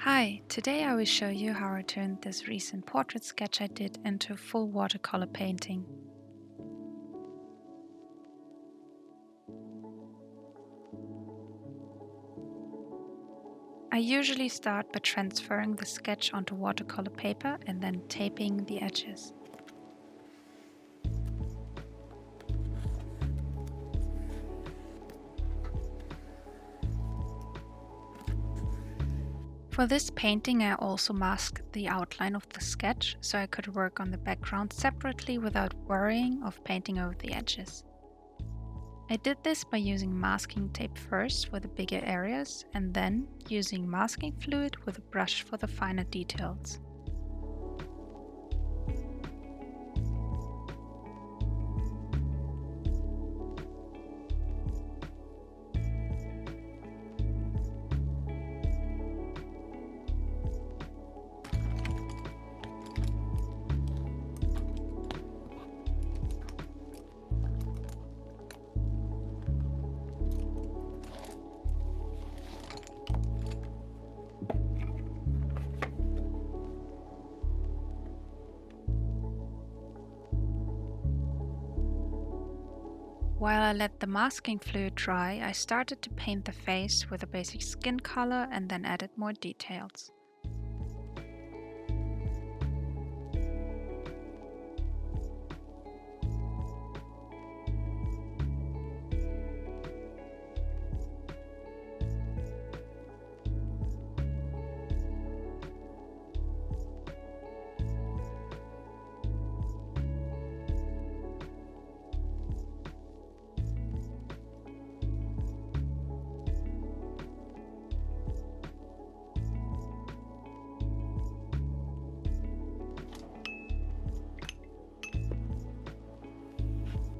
Hi, today I will show you how I turned this recent portrait sketch I did into a full watercolor painting. I usually start by transferring the sketch onto watercolor paper and then taping the edges. For this painting I also masked the outline of the sketch so I could work on the background separately without worrying of painting over the edges. I did this by using masking tape first for the bigger areas and then using masking fluid with a brush for the finer details. While I let the masking fluid dry, I started to paint the face with a basic skin color and then added more details.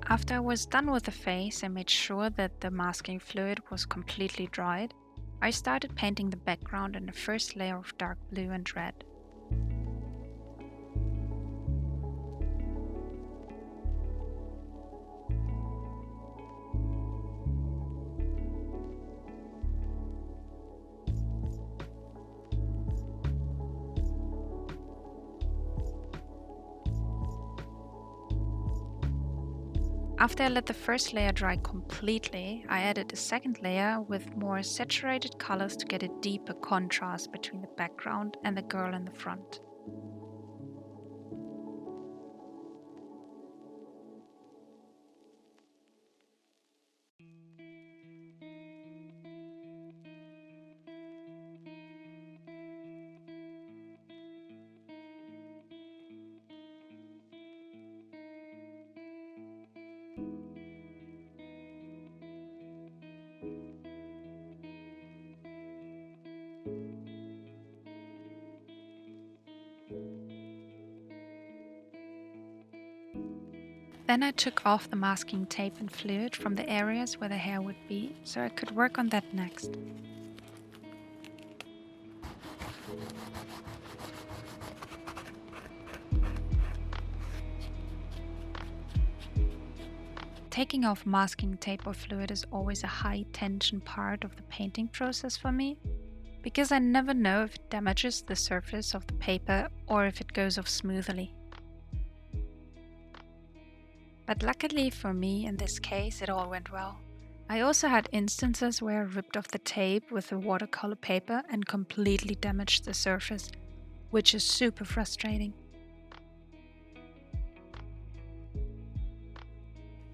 After I was done with the face and made sure that the masking fluid was completely dried, I started painting the background in the first layer of dark blue and red. After I let the first layer dry completely, I added a second layer with more saturated colors to get a deeper contrast between the background and the girl in the front. Then I took off the masking tape and fluid from the areas where the hair would be, so I could work on that next. Taking off masking tape or fluid is always a high tension part of the painting process for me, because I never know if it damages the surface of the paper or if it goes off smoothly. But luckily for me, in this case, it all went well. I also had instances where I ripped off the tape with the watercolor paper and completely damaged the surface, which is super frustrating.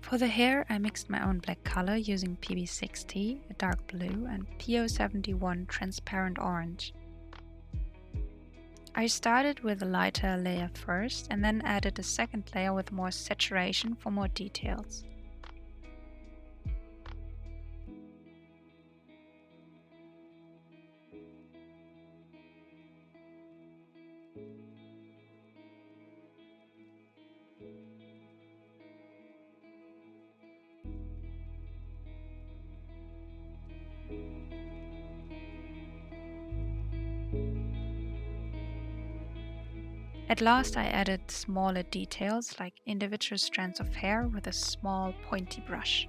For the hair, I mixed my own black color using PB60, a dark blue, and PO71 transparent orange. I started with a lighter layer first and then added a second layer with more saturation for more details. At last I added smaller details like individual strands of hair with a small pointy brush.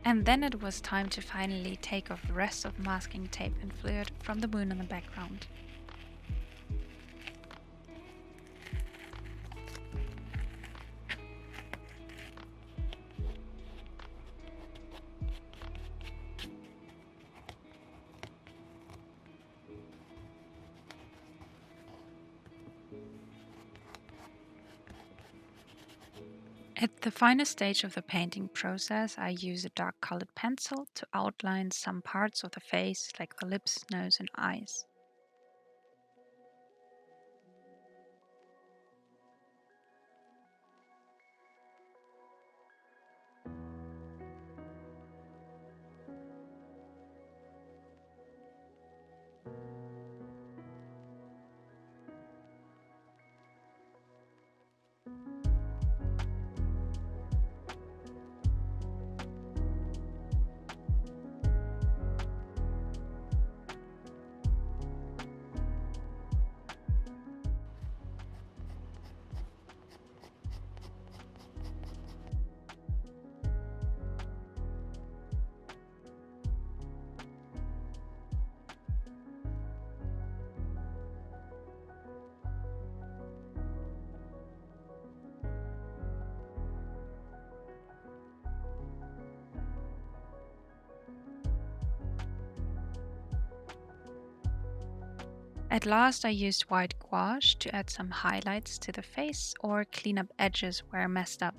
And then it was time to finally take off the rest of the masking tape and fluid from the moon in the background. At the final stage of the painting process, I use a dark colored pencil to outline some parts of the face, like the lips, nose and eyes. At last I used white gouache to add some highlights to the face or clean up edges where I messed up.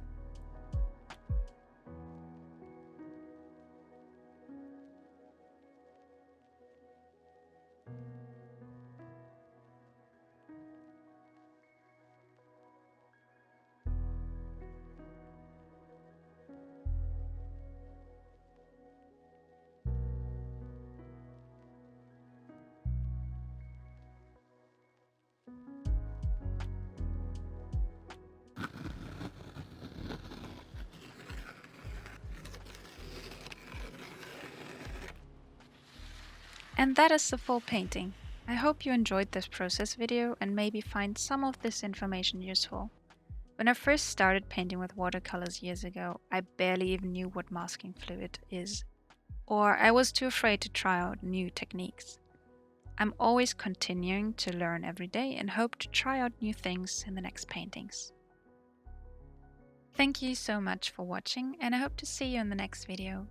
And that is the full painting. I hope you enjoyed this process video and maybe find some of this information useful. When I first started painting with watercolors years ago, I barely even knew what masking fluid is, or I was too afraid to try out new techniques. I'm always continuing to learn every day and hope to try out new things in the next paintings. Thank you so much for watching, and I hope to see you in the next video.